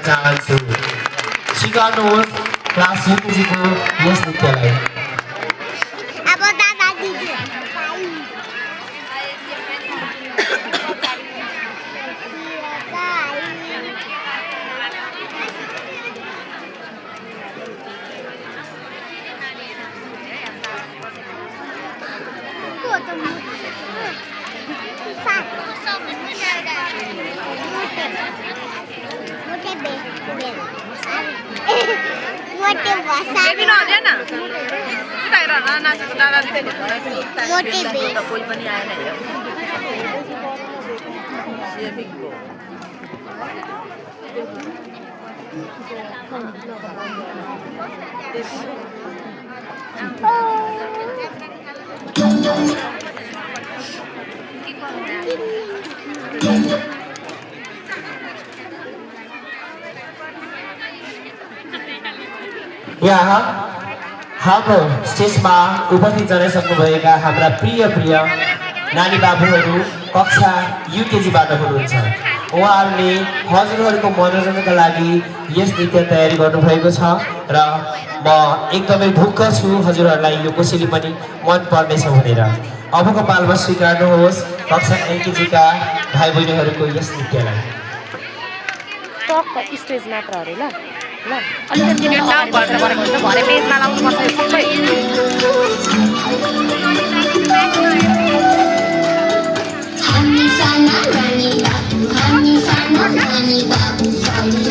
चाहन्छु सिकाउनुहोस् क्लास युकेजीको यस नृत्यलाई अब दादा दिदी बेबी नहुँदैन उता हेर न नाचेको दादा कोही पनि आएन यहाँ हाम्रो स्टेजमा उपस्थित जनाइसक्नुभएका हाम्रा प्रिय प्रिय नानी बाबुहरू कक्षा युकेजीबाट हुनुहुन्छ उहाँहरूले हजुरहरूको मनोरञ्जनका लागि यस नृत्य तयारी गर्नुभएको छ र म एकदमै ढुक्क छु हजुरहरूलाई यो कसैले पनि मन पर्नेछ भनेर अबको पालमा स्वीकार्नुहोस् कक्षा एलकेजीका भाइ बहिनीहरूको यस नृत्यलाई स्टेज मात्र अरे ल ल अलिकति भरे पेजमा लाउनुपर्छ सबै हामी साना नानी बाबु